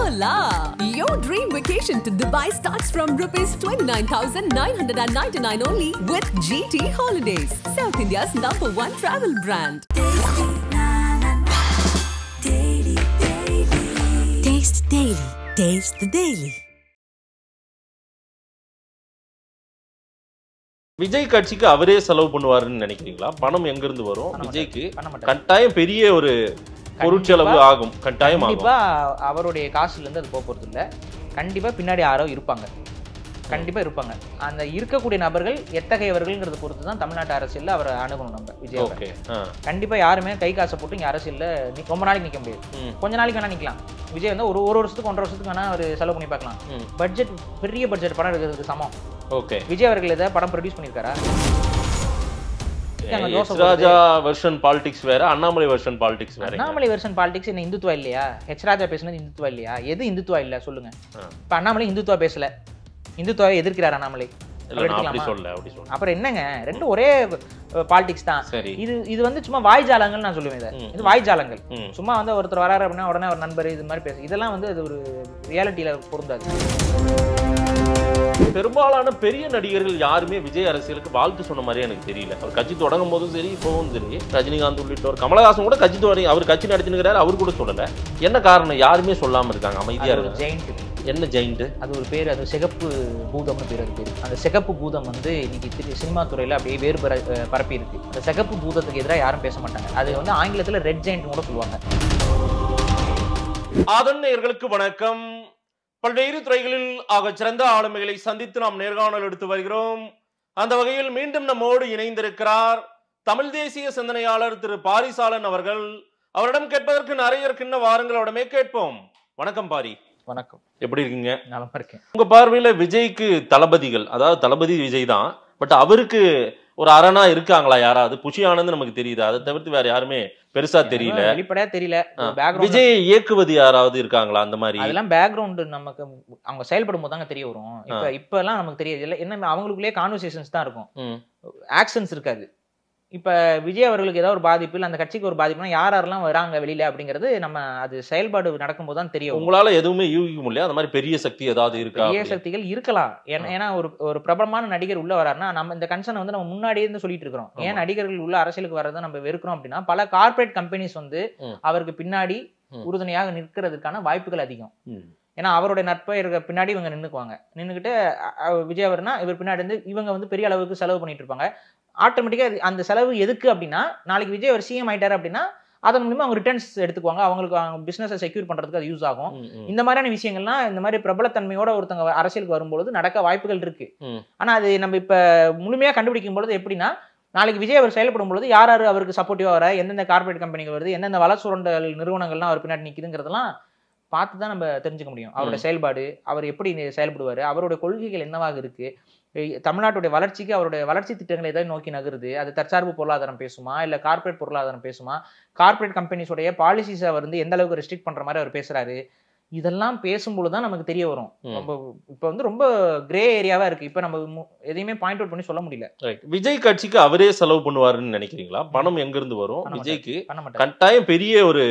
Hola! Your dream vacation to Dubai starts from rupees 29,999 only with GT Holidays, South India's #1 travel brand. Taste Daily. Taste the Daily. Vijay கட்சிக்கு அவரே செலவு பண்ணுவாருன்னு நினைக்கிறீங்களா? பணம் எங்க இருந்து வரும்? விஜய்க்கு கட்டாயம் பெரிய ஒரு பொருட்செலவு ஆகும். கட்டாயம் ஆகும். கண்டிப்பா அவருடைய காசுல இருந்து அது போறது இல்ல. கண்டிப்பா பின்னாடி யாரோ இருப்பாங்க. கண்டிப்பா இருப்பாங்க. அந்த இருக்கக்கூடிய நபர்கள் எத்தகையவர்கள்ங்கறத பொறுத்து தான் தமிழ்நாட்டு அரசியல்ல அவரை அணுகணும் நம்ம விஜய். ஓகே. கண்டிப்பா யாருமே கை காசை போட்டு இங்க அரசியல்ல ரொம்ப நாளைக்கு நிக்க முடியாது. கொஞ்ச நாளைக்கு வேணா நிக்கலாம். விஜய் வந்து ஒரு வருஷத்துக்கு 1.5 வருஷத்துக்கு வேணா ஒரு செலவு பண்ணி பார்க்கலாம். பட்ஜெட் பெரிய பட்ஜெட் படம் எடுக்கிறதுக்கு சமம். ஓகே. விஜய் அவர்கள் இதை படம் ப்ரொடியூஸ் பண்ணிருக்காரா? ராஜா வெர்ஷன் பாலிடிக்ஸ் வேற, அண்ணாமலை வெர்ஷன் பாலிடிக்ஸ் வேற. அண்ணாமலை வெர்ஷன் பாலிடிக்ஸ் என்ன இந்துத்துவா இல்லையா? ராஜா பேசுனது இந்துத்துவா இல்லையா? எது இந்துத்துவா இல்ல சொல்லுங்க. இப்ப அண்ணாமலை இந்துத்துவா பேசல, இந்துத்துவாவை எதிர்க்கிறார் அண்ணாமலை. அப்புறம் என்னங்க, ரெண்டும் ஒரே பாலிடிக்ஸ் தான். இது வந்து சும்மா வாய்ஜாலங்கள் நான் சொல்லுவேன். இது வாய்ஜாலங்கள். சும்மா வந்து ஒருத்தர் வராரு அப்படின்னா உடனே ஒரு நண்பர் இது மாதிரி பேச, இதெல்லாம் வந்து அது ஒரு ரியாலிட்டியில பொருந்தாது. பெரும்பாலான பெரிய நடிகர்கள் யாருமே விஜய் அரசியலுக்கு வாழ்த்து சொன்ன மாதிரி எனக்கு தெரியல. அவர் கட்சி தொடங்கும் போதும் சரி, இப்பவும் சரி, ரஜினிகாந்த் உள்ளிட்டோர், கமலஹாசன் கூட கட்சி தொடங்கி அவர் கட்சி நடத்தினுக்கிறாரு, அவர் கூட சொல்லல. என்ன காரணம்? யாருமே சொல்லாம இருக்காங்க, அமைதியா இருக்கு. ஜெயிண்ட். என்ன ஜெயிண்ட்? அது ஒரு பேர், அது சிகப்பு பூதம்னு பேர். அது பேர் அந்த சிகப்பு பூதம் வந்து இன்னைக்கு சினிமா துறையில அப்படியே வேறு பரப்பி இருக்கு. அந்த சிகப்பு பூதத்துக்கு எதிராக யாரும் பேச மாட்டாங்க. அது வந்து ஆங்கிலத்துல ரெட் ஜெயிண்ட் கூட சொல்லுவாங்க. ஆதன் நேயர்களுக்கு வணக்கம். பல்வேறு துறைகளில் ஆக சிறந்த ஆளுமைகளை சந்தித்து நாம் நேர்காணல் எடுத்து வருகிறோம். அந்த வகையில் மீண்டும் நம்மோடு இணைந்திருக்கிறார் தமிழ் தேசிய சிந்தனையாளர் திரு பாரிசாலன் அவர்கள். அவரிடம் கேட்பதற்கு நிறைய இருக்கின்ற வாரங்களோடமே கேட்போம். வணக்கம் பாரி. வணக்கம். எப்படி இருக்கீங்க? நல்லா இருக்கேன். உங்க பார்வையில விஜய்க்கு தளபதிகள், அதாவது தளபதி விஜய் தான், பட் அவருக்கு ஒரு அரணா இருக்காங்களா யாராவது? புஷி ஆனந்த் நமக்கு தெரியுது, அதை தவிர்த்து வேற யாருமே பெருசா தெரியல, வெளிப்படையா தெரியல. விஜய் இயக்குவது யாராவது இருக்காங்களா அந்த மாதிரி? அதெல்லாம் பேக்ரவுண்ட் நமக்கு அவங்க செயல்படும் போது தாங்க தெரிய வரும். இப்ப எல்லாம் நமக்கு தெரியாது. என்ன அவங்களுக்குள்ளேயே கான்வர்சேஷன்ஸ் தான் இருக்கும், ஆக்ஷன்ஸ் இருக்காது. இப்ப விஜய் அவர்களுக்கு ஏதாவது ஒரு பாதிப்பு, இல்ல அந்த கட்சிக்கு ஒரு பாதிப்புனா யாரெல்லாம் வராங்க வெளியில அப்படிங்கிறது நம்ம அது செயல்பாடு நடக்கும்போது தான் தெரியும். உங்களால எதுவுமே யூகிக்க முடியல அந்த மாதிரி பெரிய சக்தி ஏதாவது இருக்கா? பெரிய சக்திகள் இருக்கலாம். ஏன்னா ஒரு பிரபலமான நடிகர் உள்ள வராருன்னா நம்ம இந்த கன்சர்ன் வந்து நம்ம முன்னாடியே இருந்து சொல்லிட்டு இருக்கிறோம். ஏன் நடிகர்கள் உள்ள அரசியலுக்கு வர்றதை நம்ம வெறுக்கிறோம் அப்படின்னா, பல கார்பரேட் கம்பெனிஸ் வந்து அவருக்கு பின்னாடி உறுதுணையாக நிற்கிறதுக்கான வாய்ப்புகள் அதிகம். ஏன்னா அவருடைய நட்பெயருக்கு பின்னாடி இவங்க நின்றுக்கிட்டு விஜய் அவர்னா இவர் பின்னாடி இருந்து இவங்க வந்து பெரிய அளவுக்கு செலவு பண்ணிட்டு இருப்பாங்க. ஆட்டோமேட்டிக்கா அந்த செலவு எதுக்கு அப்படின்னா, நாளைக்கு விஜய் ஒரு சிஎம் ஆயிட்டாரு அப்படின்னா அதன் மூலமா அவங்க ரிட்டர்ன்ஸ் எடுத்துக்குவாங்க, அவங்களுக்கு அவங்க பிசினஸை செக்யூர் பண்றதுக்கு அது யூஸ் ஆகும். இந்த மாதிரியான விஷயங்கள்லாம் இந்த மாதிரி பிரபலத்தன்மையோட ஒருத்தங்க அரசியலுக்கு வரும்போது நடக்க வாய்ப்புகள் இருக்கு. ஆனா அது நம்ம இப்ப முழுமையா கண்டுபிடிக்கும் பொழுது எப்படின்னா, நாளைக்கு விஜய் அவர் செயல்படும் பொழுது யார் யார் அவருக்கு சப்போர்ட்டிவா வர, எந்தெந்த கார்பரேட் கம்பெனிகள் வருது, எந்தெந்த வள சுரண்டல் நிறுவனங்கள்லாம் அவர் பின்னாடி நிற்குதுங்கிறதெல்லாம் பார்த்து தான் நம்ம தெரிஞ்சுக்க முடியும். அவருடைய செயல்பாடு, அவர் எப்படி செயல்படுவாரு, அவருடைய கொள்கைகள் என்னவாக இருக்கு, தமிழ்நாட்டுடைய வளர்ச்சிக்கு அவருடைய வளர்ச்சி திட்டங்களை எதை நோக்கி நகருது, அது தற்சார்பு பொருளாதாரம் பேசுமா, இல்ல கார்பரேட் பொருளாதாரம் பேசுமா, கார்பரேட் கம்பெனிஸோடைய பாலிசிஸை அவர் வந்து எந்த அளவுக்கு ரெஸ்ட்ரிக்ட் பண்ற மாதிரி அவர் பேசுறாரு, இதெல்லாம் பேசும்பொழுதுதான் நமக்கு தெரிய வரும். இப்ப வந்து ரொம்ப கிரே ஏரியாவா இருக்கு. இப்ப நம்ம எதையுமே பாயிண்ட் அவுட் பண்ணி சொல்ல முடியல. விஜய் கட்சிக்கு அவரே செலவு பண்ணுவாருன்னு நினைக்கிறீங்களா? பணம் எங்க இருந்து வரும்? விஜய்க்கு கட்டாயம் பெரிய ஒரு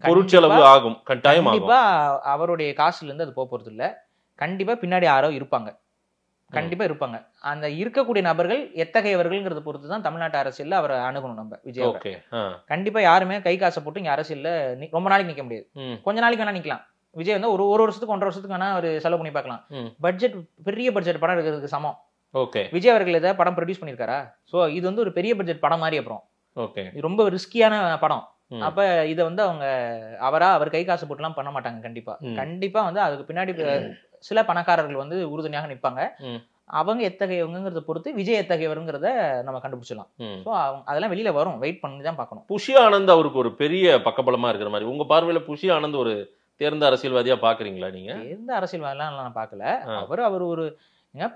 பொருட்செலவு ஆகும். கட்டாயம் கண்டிப்பா அவருடைய காசுல இருந்து அது போறது இல்ல. கண்டிப்பா பின்னாடி யாரோ இருப்பாங்க, கண்டிப்பா இருப்பாங்க. அந்த இருக்கக்கூடிய நபர்கள் எத்தகையவர்கள்ங்கிறத பொறுத்து தான் தமிழ்நாட்டு அரசியல்ல அவரை அணுகணும் நம்ம விஜய். கண்டிப்பா யாருமே கை காசை போட்டு இங்க அரசியல்ல ரொம்ப நாளைக்கு நிக்க முடியாது. கொஞ்ச நாளைக்கு வேணா நிக்கலாம். விஜய் வந்து ஒரு வருஷத்துக்கு 1.5 வருஷத்துக்கு வேணா ஒரு செலவு பண்ணி பார்க்கலாம். பட்ஜெட் பெரிய பட்ஜெட் படம் எடுக்கிறதுக்கு சமம். விஜய் அவர்கள் இதை படம் ப்ரொடியூஸ் பண்ணிருக்காரா? சோ இது வந்து ஒரு பெரிய பட்ஜெட் படம் மாதிரி. அப்புறம் ரொம்ப ரிஸ்கியான படம். அப்ப இதை வந்து அவங்க அவர் கை காசு போட்டுலாம் பண்ண மாட்டாங்க. கண்டிப்பா வந்து அதுக்கு பின்னாடி சில பணக்காரர்கள் வந்து உறுதுணையாக நிற்பாங்க. அவங்க எத்தகையவங்கிறத பொறுத்து விஜய் எத்தகையவருங்கிறத நம்ம கண்டுபிடிச்சலாம். ஸோ அதெல்லாம் வெளியில வரும், வெயிட் பண்ணி தான் பார்க்கணும். புஷி ஆனந்த் அவருக்கு ஒரு பெரிய பக்கபலமா இருக்கிற மாதிரி உங்க பார்வையில புஷி ஆனந்த் ஒரு தேர்ந்த அரசியல்வாதியா பாக்குறீங்களா? நீங்க தேர்ந்த அரசியல்வாதிலாம் நான் பார்க்கல. அவர் ஒரு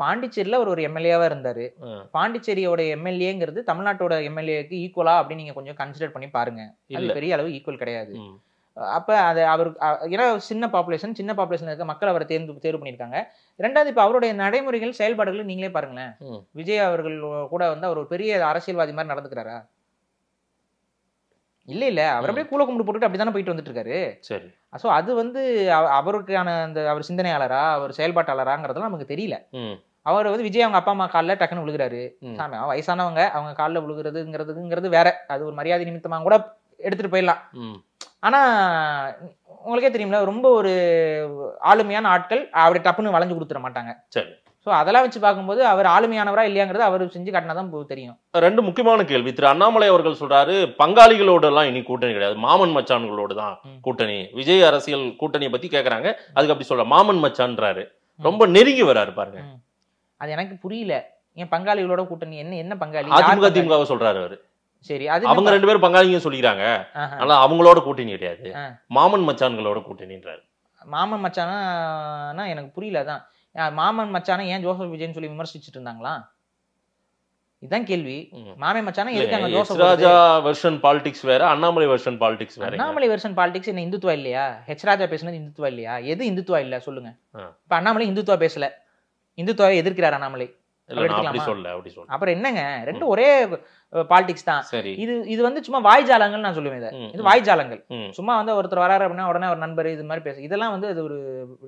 பாண்டிச்சேரியில ஒரு எம்எல்ஏவா இருந்தாரு. பாண்டிச்சேரியோட எம்எல்ஏங்கிறது தமிழ்நாட்டோட எம்எல்ஏக்கு ஈக்குவலா அப்படின்னு நீங்க கொஞ்சம் கன்சிடர் பண்ணி பாருங்க. அது பெரிய அளவு ஈக்குவல் கிடையாது. அப்ப அது அவர் ஏன்னா சின்ன பாப்புலேஷன் இருக்க மக்கள் அவரை தேர்வு பண்ணியிருக்காங்க. ரெண்டாவது இப்ப அவருடைய நடைமுறைகள் செயல்பாடுகள் நீங்களே பாருங்களேன். விஜய் அவர்கள் கூட வந்து அவர் ஒரு பெரிய அரசியல்வாதி மாதிரி நடந்துக்கிறாரா? இல்ல அவர் அப்படியே கூல கும்பிட்டு போட்டுட்டு அப்படிதானே போயிட்டு வந்துட்டு இருக்காரு. சரி. ஸோ அது வந்து அவருக்கான அந்த அவர் சிந்தனையாளரா அவர் செயல்பாட்டாளராங்கிறதுலாம் நமக்கு தெரியல. அவர் வந்து விஜய் அவங்க அப்பா அம்மா காலில் டக்குன்னு விழுகிறாரு. சாமி வயசானவங்க அவங்க காலில் விழுகிறதுங்கிறது வேற, அது ஒரு மரியாதை நிமித்தமாக கூட எடுத்துட்டு போயிடலாம். ஆனா உங்களுக்கே தெரியும்ல, ரொம்ப ஒரு ஆளுமையான ஆட்கள் அப்படி டப்புன்னு வளைஞ்சு கொடுத்துட மாட்டாங்க. சரி. ஸோ அதெல்லாம் வச்சு பார்க்கும்போது அவர் ஆளுமையானவரா இல்லையாங்கிறது அவர் செஞ்சு காட்டினாதான் தெரியும். 2 முக்கியமான கேள்வி. திரு அண்ணாமலை அவர்கள் சொல்றாரு, பங்காளிகளோட எல்லாம் இனி கூட்டணி கிடையாது, மாமன் மச்சான்களோடு தான் கூட்டணி. விஜய் அரசியல் கூட்டணியை பத்தி கேக்குறாங்க, அதுக்கு அப்படி சொல்ற மாமன் மச்சான்றாரு, ரொம்ப நெருங்கி வராரு பாருங்க. அது எனக்கு புரியல. ஏன் பங்காளிகளோட கூட்டணி? என்ன பங்காளி? அதிமுக திமுகவை சொல்றாரு அவரு. சரி, அது அவங்க 2 பேரும் பங்காளிங்க சொல்லிக்கிறாங்க, ஆனா அவங்களோட கூட்டணி கிடையாது, மாமன் மச்சான்களோட கூட்டணின்றாரு. மாமன் மச்சானா எனக்கு புரியல. அதான் மாமன் மச்சானா ஏன் ஜோசப் விஜய்னு சொல்லி விமர்சிச்சுட்டு இருந்தாங்களா? இதான் கேள்வி. மாமன் மச்சானா எதுக்காங்க ஜோசப் ராஜா வெர்ஷன் பாலிடிக்ஸ் வேற, அண்ணாமலை வெர்ஷன் பாலிடிக்ஸ் வேற. அண்ணாமலை வெர்ஷன் பாலிடிக்ஸ் என்ன இந்துத்துவா இல்லையா? ஹெச் ராஜா பேசுனது இந்துத்துவா இல்லையா? எது இந்துத்துவா இல்ல சொல்லுங்க. இப்ப அண்ணாமலை இந்துத்துவா பேசல, இந்துத்துவாவை எதிர்க்கிறார் அண்ணாமலை. அப்புறம் என்னங்க, ரெண்டும் ஒரே பாலிடிக்ஸ் தான். இது வந்து சும்மா வாய்ஜாலங்கள் நான் சொல்லுவேன். இது வாய்ஜாலங்கள். சும்மா வந்து ஒருத்தர் வராரு அப்படின்னா உடனே ஒரு நண்பர் இது மாதிரி பேச, இதெல்லாம் வந்து அது ஒரு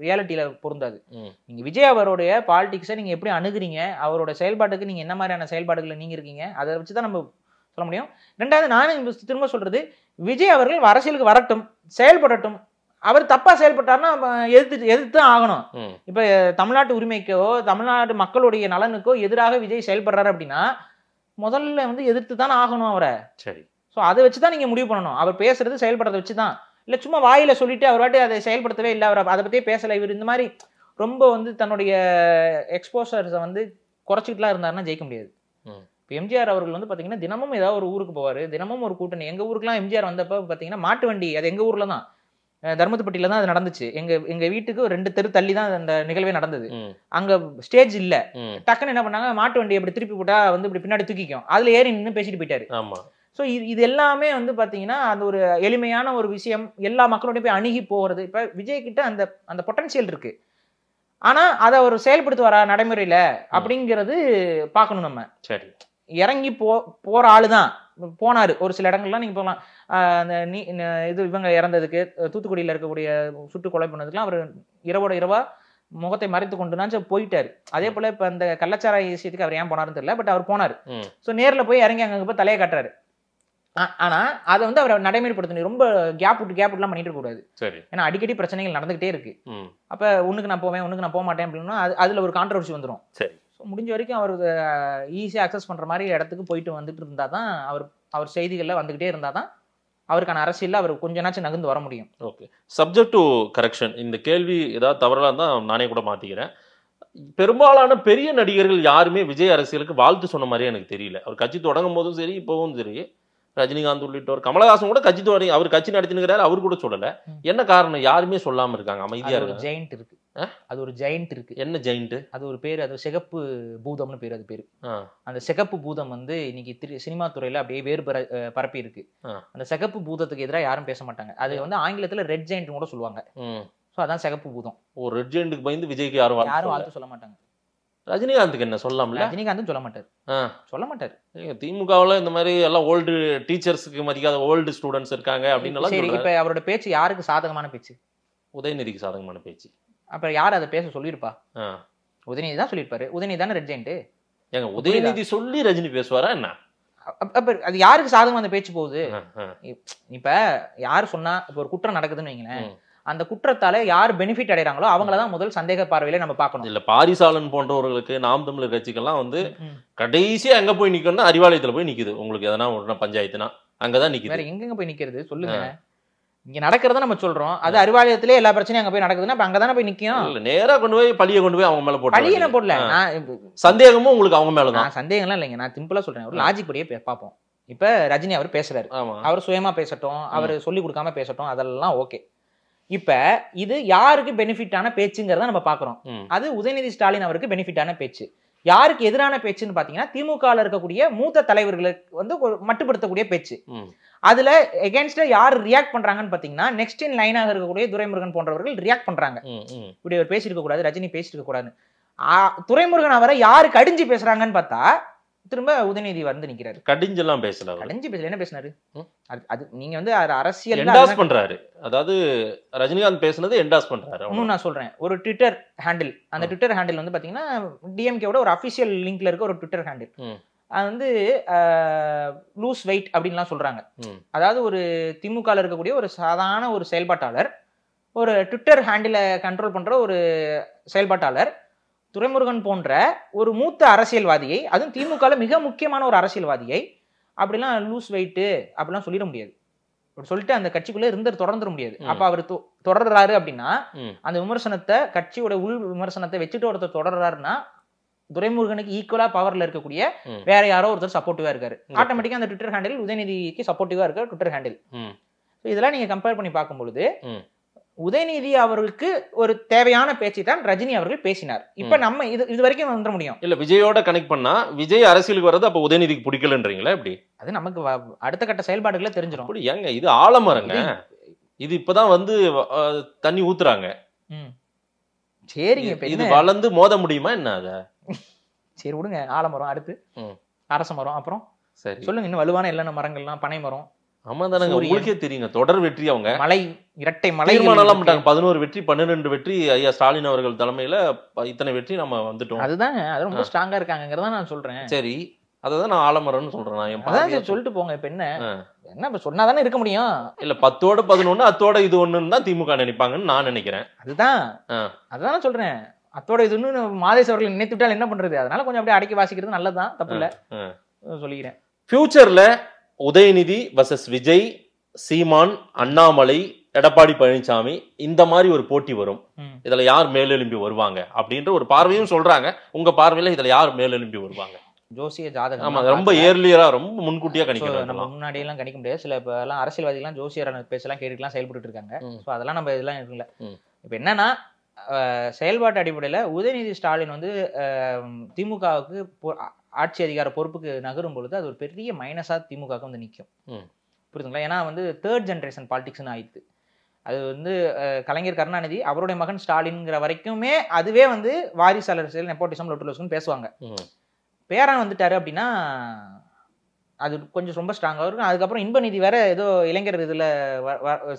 ரியாலிட்டியில பொருந்தாது. நீங்க விஜய் அவருடைய பாலிடிக்ஸை நீங்க எப்படி அணுகுறீங்க, அவரோட செயல்பாட்டுக்கு நீங்க என்ன மாதிரியான செயல்பாடுகளை நீங்க இருக்கீங்க, அதை வச்சுதான் நம்ம சொல்ல முடியும். 2வது நானும் திரும்ப சொல்றது, விஜய் அவர்கள் அரசியலுக்கு வரட்டும், செயல்படட்டும். அவர் தப்பா செயல்பட்டார்னா எதிர்த்து ஆகணும். இப்ப தமிழ்நாட்டு உரிமைக்கோ தமிழ்நாட்டு மக்களுடைய நலனுக்கோ எதிராக விஜய் செயல்படுறாரு அப்படின்னா முதல்ல வந்து எதிர்த்து தானே ஆகணும் அவரை. சரி. ஸோ அதை வச்சுதான் நீங்க முடிவு பண்ணணும். அவர் பேசுறது செயல்படுறதை வச்சுதான், இல்ல சும்மா வாயில சொல்லிட்டு அவர் வாட்டி அதை செயல்படுத்தவே இல்லை, அவர் அதை பத்தியே பேசல, இவர் இந்த மாதிரி ரொம்ப வந்து தன்னுடைய எக்ஸ்போசர்ஸை வந்து குறைச்சிக்கிட்டுலாம் இருந்தாருன்னா ஜெயிக்க முடியாது. இப்போ எம்ஜிஆர் அவர்கள் வந்து பாத்தீங்கன்னா தினமும் ஏதாவது ஒரு ஊருக்கு போவாரு, தினமும் ஒரு கூட்டணி. எங்க ஊருக்குலாம் எம்ஜிஆர் வந்தப்ப பாத்தீங்கன்னா மாட்டு வண்டி, அது எங்க ஊர்ல தான், தர்மத்துப்பட்டியில தான் அது நடந்துச்சு. எங்க வீட்டுக்கு 2 தெரு தள்ளி தான் அந்த நிகழ்வே நடந்தது. அங்க ஸ்டேஜ் இல்ல, டக்குன்னு என்ன பண்ணாங்க, மாட்டு வண்டி அப்படி திருப்பி போட்டா வந்து இப்படி பின்னாடி தூக்கிக்கும், அதுல ஏறி நின்று பேசிட்டு போயிட்டாரு. ஸோ இது எல்லாமே வந்து பாத்தீங்கன்னா அந்த ஒரு எளிமையான ஒரு விஷயம், எல்லா மக்களோட போய் அணுகி போகிறது. இப்ப விஜய் கிட்ட அந்த பொட்டன்சியல் இருக்கு, ஆனா அதை அவர் செயல்படுத்துவாரா நடைமுறையில அப்படிங்கிறது பார்க்கணும் நம்ம. சரி. இறங்கி போற ஆளுதான் போனாரு. ஒரு சில இடங்கள்லாம் நீங்க போகலாம், அந்த இது இவங்க இறந்ததுக்கு, தூத்துக்குடியில இருக்கக்கூடிய சுட்டு கொலை பண்ணதுக்குலாம் அவர் இரவோட இரவா முகத்தை மறைத்து கொண்டு போயிட்டாரு. அதே போல இப்ப இந்த கள்ளச்சாராய விஷயத்துக்கு அவர் ஏன் போனாருன்னு தெரியல, பட் அவர் போனாரு. ஸோ நேர்ல போய் இறங்கி அங்க போய் தலையை காட்டுறாரு. ஆனா அதை வந்து அவர் நடைமுறைப்படுத்தணும். ரொம்ப கேப் விட்டுலாம் பண்ணிட்டு கூடாது. ஏன்னா அடிக்கடி பிரச்சனைகள் நடந்துகிட்டே இருக்கு. அப்ப ஒண்ணுக்கு நான் போவேன், ஒண்ணுக்கு நான் போக மாட்டேன் அப்படின்னா அதுல ஒரு கான்ட்ரவர்சி வந்துடும். முடிஞ்ச வரைக்கும் அவர் ஈஸியாக அக்சஸ் பண்ற மாதிரி இடத்துக்கு போயிட்டு வந்துட்டு இருந்தா தான், அவர் செய்திகள்ல வந்துகிட்டே இருந்தா தான் அவருக்கான அரசியல்ல அவர் கொஞ்ச நாச்சும் நகர்ந்து வர முடியும். ஓகே. Subject to correction. இந்த கேள்வி ஏதாவது தவறா இருந்தா நானே கூட மாத்திக்கிறேன். பெரும்பாலான பெரிய நடிகர்கள் யாருமே விஜய் அரசியலுக்கு வாழ்த்து சொன்ன மாதிரியே எனக்கு தெரியல. அவர் கட்சி தொடங்கும் போதும் சரி, இப்பவும் சரி, ரஜினிகாந்த் உள்ளிட்டோர், கமலஹாசன் கூட கட்சி தொடங்கி அவர் கட்சி நடத்தினுக்கிறாரு, அவர் கூட சொல்லல. என்ன காரணம்? யாருமே சொல்லாம இருக்காங்க, அமைதியா இருக்கு. ஜெயண்ட் இருக்கு, அது ஒரு ஜெயண்ட் இருக்கு. என்ன ஜெயண்ட்? அது ஒரு பேரு, அது சிகப்பு பூதம்னு பேரு. அது பேரு அந்த சிகப்பு பூதம் வந்து இன்னைக்கு சினிமா துறையில அப்படியே வேறு பரப்பி இருக்கு. அந்த சிகப்பு பூதத்துக்கு எதிராக யாரும் பேச மாட்டாங்க. அது வந்து ஆங்கிலத்துல ரெட் ஜெயண்ட் கூட சொல்லுவாங்க. ஸோ அதான் சிகப்பு பூதம். ஒரு ரெட் ஜெயண்ட்டுக்கு பயந்து விஜய்க்கு யாரும் வாழ்த்து சொல்ல மாட்டாங்க. ரஜினிகாந்துக்கு என்ன சொல்லலாம்ல? ரஜினிகாந்தும் சொல்ல மாட்டார். திமுகவில் இந்த மாதிரி எல்லாம் ஓல்டு டீச்சர்ஸுக்கு மதிக்காத ஓல்டு ஸ்டூடெண்ட்ஸ் இருக்காங்க அப்படின்னு. சரி, இப்ப அவரோட பேச்சு யாருக்கு சாதகமான பேச்சு? உதயநிதிக்கு சாதகமான பேச்சு. அப்ப யார் அதை பேச சொல்லியிருப்பா? உதயநிதி தான் சொல்லியிருப்பாரு. உதயநிதி தானே ரெட் ஜெயண்ட். ஏங்க உதயநிதி சொல்லி ரஜினி பேசுவாரா என்ன? அப்ப அது யாருக்கு சாதகமா அந்த பேச்சு போகுது? இப்ப யாரு சொன்னா, இப்ப ஒரு குற்றம் நடக்குதுன்னு வைங்களேன், அந்த குற்றத்தால யார் பெனிஃபிட் அடைறாங்களோ அவங்களதான் முதல் சந்தேக பார்வையில நம்ம பார்க்கணும். இல்ல பாரிசாலன் போன்றவர்களுக்கு, நாம் தமிழர் கட்சிக்கெல்லாம் வந்து கடைசியா எங்க போய் நிக்கணும்னா அறிவாலயத்துல போய் நிக்குது. உங்களுக்கு எதனா ஒரு பஞ்சாயத்துனா அங்கதான் நிக்குது. வேற எங்க போய் நிக்கிறது சொல்லுங்க? இங்க நடக்கிறத நம்ம சொல்றோம், அது அறிவாலயத்திலே எல்லா பிரச்சனையும் அங்க போய் நடக்குதுன்னா அங்கதானே போய் நிக்கும். இல்ல நேரா கொண்டு போய் பழிய கொண்டு போய் அவங்க மேல போட்டு பழிய போடல. சந்தேகமும் உங்களுக்கு அவங்க மேலதான். சந்தேகம்லாம் இல்லைங்க, நான் சிம்பிளா சொல்றேன். ஒரு லாஜிக் படியே பார்ப்போம். இப்ப ரஜினி அவர் பேசுறாரு, அவர் சுயமா பேசட்டும், அவர் சொல்லி கொடுக்காம பேசட்டும், அதெல்லாம் ஓகே. இப்ப இது யாருக்கு பெனிஃபிட்டான பேச்சுங்கிறத நம்ம பாக்குறோம். அது உதயநிதி ஸ்டாலின் அவருக்கு பெனிஃபிட்டான பேச்சு. யாருக்கு எதிரான பேச்சுன்னு பாத்தீங்கன்னா திமுகல இருக்கக்கூடிய மூத்த தலைவர்களுக்கு வந்து மட்டுப்படுத்தக்கூடிய பேச்சு. அதுல எகென்ஸ்டா யார் ரியாக்ட் பண்றாங்கன்னு பாத்தீங்கன்னா நெக்ஸ்ட் இன் லைனாக இருக்கக்கூடிய துரைமுருகன் போன்றவர்கள் ரியாக்ட் பண்றாங்க. இப்படி அவர் பேசியிருக்க கூடாது, ரஜினி பேசியிருக்க கூடாது. துரைமுருகன் அவரை யாரு கடிஞ்சு பேசுறாங்கன்னு பார்த்தா திரும்ப உதயநிதி வந்து நிக்கிறாரு. கடிஞ்செல்லாம் பேசல, கடிஞ்சு பேசல. என்ன பேசினாரு? அது நீங்க வந்து அரசியல் என்டாஸ் பண்றாரு. அதாவது ரஜினிகாந்த் பேசுனது என்டாஸ் பண்றாரு. இன்னும் நான் சொல்றேன், ஒரு ட்விட்டர் ஹேண்டில், அந்த ட்விட்டர் ஹேண்டில் வந்து பாத்தீங்கன்னா டிஎம்கேவோட ஒரு அபிஷியல் லிங்க்ல இருக்க ஒரு ட்விட்டர் ஹேண்டில். அது வந்து லூஸ் வெயிட் அப்படின்லாம் சொல்றாங்க. அதாவது ஒரு திமுகல இருக்கக்கூடிய ஒரு சாதாரண ஒரு செயல்பாட்டாளர், ஒரு ட்விட்டர் ஹேண்டில கண்ட்ரோல் பண்ற ஒரு செயல்பாட்டாளர் துரைமுருகன் போன்ற ஒரு மூத்த அரசியல்வாதியை, அதுவும் திமுகல மிக முக்கியமான ஒரு அரசியல்வாதியை அப்படிலாம் லூஸ் வெயிட்டு அப்படிலாம் சொல்லிட முடியாது. சொல்லிட்டு அந்த கட்சிக்குள்ள இருந்து தொடர்ந்துட முடியாது. அப்ப அவர் தொடர்றாரு அப்படின்னா அந்த விமர்சனத்தை, கட்சியோட உள் விமர்சனத்தை வச்சுட்டு ஒருத்தர் தொடர்றாருன்னா துரைமுருகனுக்கு ஈக்குவலா பவர்ல இருக்கக்கூடிய வேற யாரோ ஒருத்தர் சப்போர்ட்டிவா இருக்காரு. ஆட்டோமேட்டிக்கா அந்த ட்விட்டர் ஹேண்டில் உதயநிதிக்கு சப்போர்ட்டிவா இருக்க ட்விட்டர் ஹேண்டில். இதெல்லாம் நீங்க கம்பேர் பண்ணி பார்க்கும்பொழுது உதயநிதி அவர்களுக்கு ஒரு தேவையான பேச்சை தான் ரஜினி அவர்கள் பேசினார். இப்ப நம்ம இது வரைக்கும் வந்துட முடியும். இல்ல விஜயோட கனெக்ட் பண்ணா விஜய் அரசியலுக்கு வர்றது அப்ப உதயநிதிக்கு பிடிக்கலன்றீங்களா? எப்படி? அது நமக்கு அடுத்த கட்ட செயல்பாடுகளை தெரிஞ்சிடும். அப்படி ஏங்க, இது ஆலமரங்க. இது இப்பதான் வந்து தண்ணி ஊத்துறாங்க. சரிங்க, இது வளர்ந்து மோத முடியுமா என்ன? அத சரி விடுங்க. ஆலமரம், அடுத்து அரச மரம், அப்புறம் சரி சொல்லுங்க. இன்னும் வலுவான எல்லா மரங்கள்லாம் பனை மரம். ஆமா தானங்க, உங்களுக்கே தெரியுங்க. தொடர் வெற்றி அவங்க மலை, இரட்டை மலை 11 வெற்றி 12 வெற்றி ஐயா ஸ்டாலின் அவர்கள் தலைமையில இத்தனை வெற்றி நம்ம வந்துட்டோம். அதுதாங்க, அது ரொம்ப ஸ்ட்ராங்கா இருக்காங்கிறத நான் சொல்றேன். சரி, அதான் நான் ஆலமரம்னு சொல்றேன். அதான் சொல்லிட்டு போங்க. இப்ப என்ன இப்ப சொன்னாதானே இருக்க முடியும். இல்ல 10ஓட 11 அத்தோட இது ஒண்ணுன்னு தான் திமுக நினைப்பாங்கன்னு நான் நினைக்கிறேன். அதுதான் சொல்றேன். அத்தோட இதுன்னு மாதேஷ் அவர்கள் நினைத்துவிட்டால் என்ன பண்றது? அதனால கொஞ்சம் அப்படியே அடக்கி வாசிக்கிறது நல்லதுதான், தப்பு இல்ல சொல்லிக்கிறேன். ஃபியூச்சர்ல உதயநிதி வர்சஸ் விஜய், சீமான், அண்ணாமலை, எடப்பாடி பழனிசாமி இந்த மாதிரி ஒரு போட்டி வரும். இதுல யார் மேலெழும்பி வருவாங்க அப்படின்ற ஒரு பார்வையும் சொல்றாங்க. உங்க பார்வையில இதுல யார் மேலெழும்பி வருவாங்க? ஜோசிய ஜாதகம். ஆமா, ரொம்ப ஏர்லியரா, ரொம்ப முன்கூட்டியா கணிக்கிறாங்க. நம்ம முன்னாடி எல்லாம் கணிக்க முடியாது. சில இப்ப எல்லாம் அரசியல்வாதிகள் ஜோசியர் பேசலாம் கேட்டுக்கலாம் செயல்பட்டு இருக்காங்க. ஸோ அதெல்லாம் நம்ம இதெல்லாம் இருக்குல்ல. இப்ப என்னன்னா, செயல்பாட்டு அடிப்படையில உதயநிதி ஸ்டாலின் வந்து திமுகவுக்கு ஆட்சி அதிகார பொறுப்புக்கு நகரும் பொழுது அது ஒரு பெரிய மைனஸா திமுகவுக்கு வந்து நிற்கும். புரியுதுங்களா? ஏன்னா வந்து தேர்ட் ஜென்ரேஷன் பாலிடிக்ஸ்னு ஆயிடுது. அது வந்து கலைஞர் கருணாநிதி அவருடைய மகன் ஸ்டாலின்ங்கிற வரைக்குமே அதுவே வந்து வாரிசு அரசியல், நெப்போட்டிசம், லொட்டுலோஸ்னு பேசுவாங்க. பேரன் வந்துட்டாரு அப்படின்னா அது கொஞ்சம் ரொம்ப ஸ்ட்ராங்காக இருக்கும். அதுக்கப்புறம் இன்பநிதி வேற ஏதோ இளைஞர் இதுல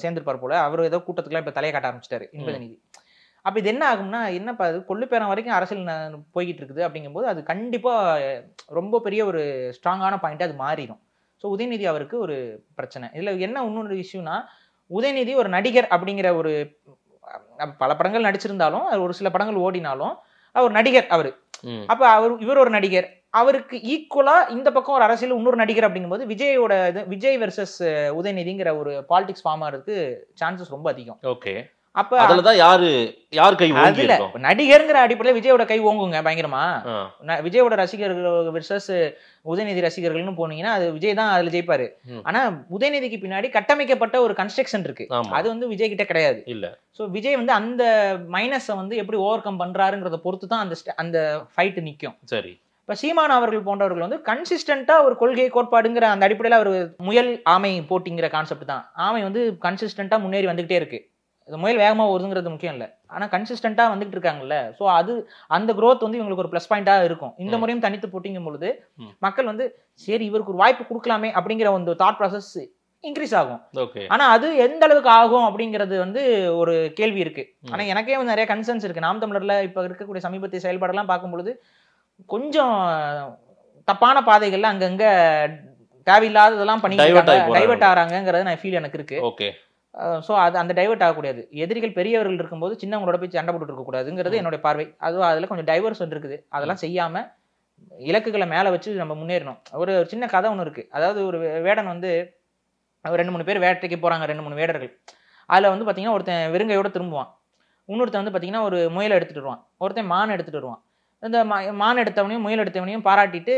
சேர்ந்துருப்பார் போல, அவர் ஏதோ கூட்டத்துக்குலாம் இப்ப தலையை காட்ட ஆரம்பிச்சிட்டாரு இன்பநிதி. அப்ப இது என்ன ஆகும்னா, என்னப்பா அது கொள்ளுப்பேரம் வரைக்கும் அரசியல் போய்கிட்டு இருக்குது அப்படிங்கும்போது அது கண்டிப்பா ரொம்ப பெரிய ஒரு ஸ்ட்ராங்கான பாயிண்ட் அது மாறிடும். ஸோ உதயநிதி அவருக்கு ஒரு பிரச்சனை. இதுல என்ன இன்னொரு இஷ்யூனா, உதயநிதி ஒரு நடிகர் அப்படிங்கிற ஒரு பல படங்கள் நடிச்சிருந்தாலும், ஒரு சில படங்கள் ஓடினாலும் அவர் நடிகர் அவரு. அப்ப இவர் ஒரு நடிகர், அவருக்கு ஈக்குவலா இந்த பக்கம் ஒரு அரசியல் இன்னொரு நடிகர் அப்படிங்கும்போது விஜயோட விஜய் வெர்சஸ் உதயநிதிங்கிற ஒரு பாலிடிக்ஸ் ஃபார்ம் ஆகிறதுக்கு சான்சஸ் ரொம்ப அதிகம். ஓகே, அப்ப அதுலதான் யார் கை ஓங்கி இருக்கும்? நடிகர்ங்கிற அடிப்படையில் விஜயோட கை ஓங்குங்க பயங்கரமா. விஜயோட ரசிகர்கள் வெர்சஸ் உதயநிதி ரசிகர்கள்னு போனீங்கன்னா அது விஜய் தான் அதுல ஜெயிப்பாரு. ஆனா உதயநிதிக்கு பின்னாடி கட்டமைக்கப்பட்ட ஒரு கன்ஸ்ட்ரக்ஷன் இருக்கு, அது வந்து விஜய் கிட்ட கிடையாது. இல்ல. சோ விஜய் வந்து அந்த மைனஸை வந்து எப்படி ஓவர் கம் பண்றாருங்கிறத பொறுத்து தான் அந்த ஃபைட் நிக்கும். சரி. இப்ப சீமான் அவர்கள் போன்றவர்கள் வந்து கன்சிஸ்டன்டா ஒரு கொள்கை கோட்பாடுங்கிற அந்த அடிப்படையில ஒரு முயல் ஆமை போட்டிங்கிற கான்செப்ட் தான். ஆமை வந்து கன்சிஸ்டன்டா முன்னேறி வந்துகிட்டே இருக்கு. முயல் வேகமாக வருதுங்கிறது முக்கியம் இல்லை, ஆனால் கன்சிஸ்டண்டாக வந்துட்டு இருக்காங்கல்ல. ஸோ அது அந்த க்ரோத் வந்து இவங்களுக்கு ஒரு ப்ளஸ் பாயிண்டாக இருக்கும். இந்த முறையும் தனித்து போட்டிங்கும் பொழுது மக்கள் வந்து சரி இவருக்கு ஒரு வாய்ப்பு கொடுக்கலாமே அப்படிங்கிற ஒரு தாட் ப்ராசஸ் இன்க்ரீஸ் ஆகும். ஆனா அது எந்த அளவுக்கு ஆகும் அப்படிங்கிறது வந்து ஒரு கேள்வி இருக்கு. ஆனா எனக்கே வந்து நிறைய கன்சர்ன்ஸ் இருக்கு. நாம் தமிழர்ல இப்ப இருக்கக்கூடிய சமீபத்திய செயல்பாடெல்லாம் பார்க்கும்பொழுது கொஞ்சம் தப்பான பாதைகள்ல அங்கங்க தேவையில்லாததெல்லாம் பண்ணி டைவர்ட் ஆகிறாங்கிறது நான் ஃபீல் எனக்கு இருக்கு. ஓகே. ஸோ அது அந்த டைவர்ட் ஆகக்கூடாது. எதிரிகள் பெரியவர்கள் இருக்கும்போது சின்னவங்களோட போய் சண்டை போட்டு இருக்கக்கூடாதுங்கிறது என்னுடைய பார்வை. அதுவும் அதில் கொஞ்சம் டைவர்ஷன் இருக்குது. அதெல்லாம் செய்யாமல் இலக்குகளை மேலே வச்சு நம்ம முன்னேறணும். ஒரு சின்ன கதை ஒன்று இருக்குது. அதாவது ஒரு வேடன் வந்து 2-3 பேர் வேட்டைக்கு போகிறாங்க, 2-3 வேடர்கள். அதில் வந்து பார்த்தீங்கன்னா ஒருத்தன் வெறுங்கையோடு திரும்புவான், இன்னொருத்தன் வந்து பார்த்தீங்கன்னா ஒரு முயலை எடுத்துகிட்டு வருவான், ஒருத்தன் மான் எடுத்துகிட்டு வருவான். இந்த மான் எடுத்தவனையும் முயல் எடுத்தவனையும் பாராட்டிட்டு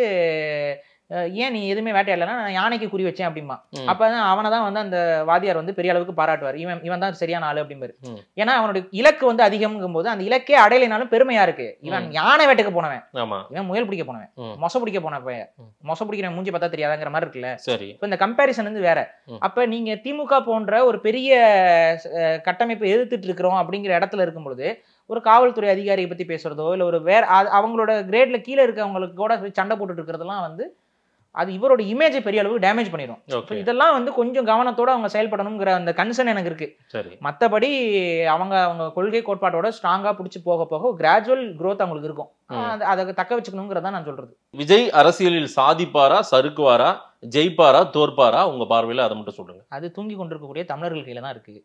ஏன் நீ எதுவுமே வேட்டையாடலன்னா நான் யானைக்கு குறி வச்சேன் அப்படிமா. அப்பதான் அவனை தான் வந்து அந்த வாதியார் வந்து பெரிய அளவுக்கு பாராட்டுவார். இவன் தான் சரியான ஆளு அப்படிம்பாரு. ஏன்னா அவனுடைய இலக்கு வந்து அதிகம்ங்கும் போது அந்த இலக்கே அடையலைனாலும் பெருமையா இருக்கு. இவன் யானை வேட்டைக்கு போனவன், இவன் முயல் பிடிக்க போனவன், மொசை பிடிக்க போனவன், மொசை பிடிக்கிற மூஞ்சி பார்த்தா தெரியாதாங்கிற மாதிரி இருக்குல்ல. இப்ப இந்த கம்பேரிசன் வந்து வேற. அப்ப நீங்க திமுக போன்ற ஒரு பெரிய கட்டமைப்பை எதிர்த்துட்டு இருக்கிறோம் அப்படிங்கிற இடத்துல இருக்கும் பொழுது ஒரு காவல்துறை அதிகாரியை பத்தி பேசுறதோ இல்ல ஒரு வேற அவங்களோட கிரேட்ல கீழே இருக்கவங்களுக்கு கூட சண்டை போட்டுட்டு இருக்கிறதெல்லாம் வந்து அது இவரோட இமேஜை பெரிய அளவுக்கு டேமேஜ் பண்ணிடும். இதெல்லாம் வந்து கொஞ்சம் கவனத்தோட அவங்க செயல்படணுங்கிற அந்த கன்சர்ன் எனக்கு இருக்கு. மற்றபடி அவங்க கொள்கை கோட்பாட்டோட ஸ்ட்ராங்கா பிடிச்சி போக போக கிராஜுவல் growth அவங்களுக்கு இருக்கும். அதை தக்க வச்சுக்கணுங்கிறதா நான் சொல்றது. விஜய் அரசியலில் சாதிப்பாரா, சறுக்குவாரா, ஜெயிப்பாரா, தோற்பாரா? உங்க பார்வையில அதை மட்டும் சொல்லுங்க. அது தூங்கி கொண்டிருக்கக்கூடிய தமிழர்கள் கையில தான் இருக்கு.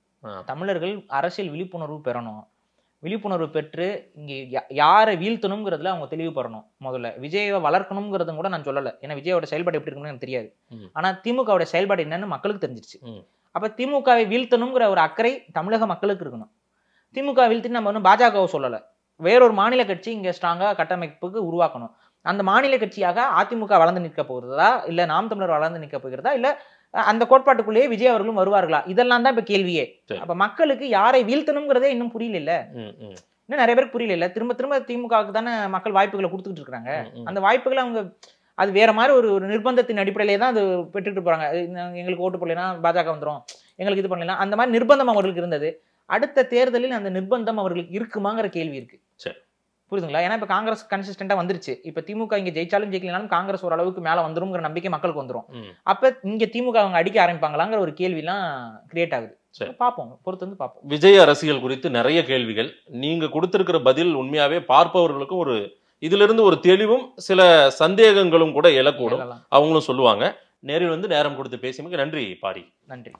தமிழர்கள் அரசியல் விழிப்புணர்வு பெறணும். விழிப்புணர்வு பெற்று இங்கே யாரை வீழ்த்தணுங்கிறதுல அவங்க தெளிவுபடணும். முதல்ல விஜயை வளர்க்கணுங்கிறதும் கூட நான் சொல்லலை. ஏன்னா விஜயோட செயல்பாடு எப்படி இருக்குன்னு எனக்கு தெரியாது. ஆனா திமுகவோட செயல்பாடு என்னன்னு மக்களுக்கு தெரிஞ்சிருச்சு. அப்ப திமுகவை வீழ்த்தணுங்கிற ஒரு அக்கறை தமிழக மக்களுக்கு இருக்கணும். திமுக வீழ்த்தின்னு நம்ம ஒன்றும் பாஜகவை சொல்லலை. வேறொரு மாநில கட்சி இங்க ஸ்ட்ராங்கா கட்டமைப்புக்கு உருவாக்கணும். அந்த மாநில கட்சியாக அதிமுக வளர்ந்து நிற்க போகிறதா இல்ல நாம் தமிழர் வளர்ந்து நிற்க போகிறதா இல்ல அந்த கோட்பாட்டுக்குள்ளேயே விஜய் அவர்களும் வருவார்களா? இதெல்லாம் தான் இப்ப கேள்வியே. அப்ப மக்களுக்கு யாரை வீழ்த்தணுங்கிறதே இன்னும் புரியல. இன்னும் நிறைய பேருக்கு புரியல. திரும்ப திரும்ப திமுகவுக்கு தானே மக்கள் வாய்ப்புகளை கொடுத்துட்டு இருக்காங்க. அந்த வாய்ப்புகளை அவங்க அது வேற மாதிரி ஒரு நிர்பந்தத்தின் அடிப்படையிலே தான் அது பெற்றுட்டு போறாங்க. எங்களுக்கு ஓட்டு போடலைன்னா பாஜக வந்துடும், எங்களுக்கு இது பண்ணலாம், அந்த மாதிரி நிர்பந்தம் அவர்களுக்கு இருந்தது. அடுத்த தேர்தலில் அந்த நிர்பந்தம் அவர்களுக்கு இருக்குமாங்கிற கேள்வி இருக்கு. புரியுதுங்களா? ஏன்னா இப்ப காங்கிரஸ் கன்சிஸ்டன்டா வந்துருச்சு. இப்ப திமுக இங்க ஜெயிச்சாலும் ஜெயிக்கலனாலும் காங்கிரஸ் ஓரளவுக்கு மேல வந்துருங்கிற நம்பிக்கை மக்களுக்கு வந்துடும். அப்ப இங்க திமுக அவங்க அடிக்க ஆரம்பிப்பாங்களாங்கிற ஒரு கேள்வி எல்லாம் கிரியேட் ஆகுது. பார்ப்போம், பொறுத்து வந்து பார்ப்போம். விஜய் அரசியல் குறித்து நிறைய கேள்விகள் நீங்க கொடுத்திருக்கிற பதில் உண்மையாவே பார்ப்பவர்களுக்கும் ஒரு இதுல இருந்து ஒரு தெளிவும் சில சந்தேகங்களும் கூட எழக்கூடும். அவங்களும் சொல்லுவாங்க. நேரில் வந்து நேரம் கொடுத்து பேசியமைக்கு நன்றி பாரி. நன்றி.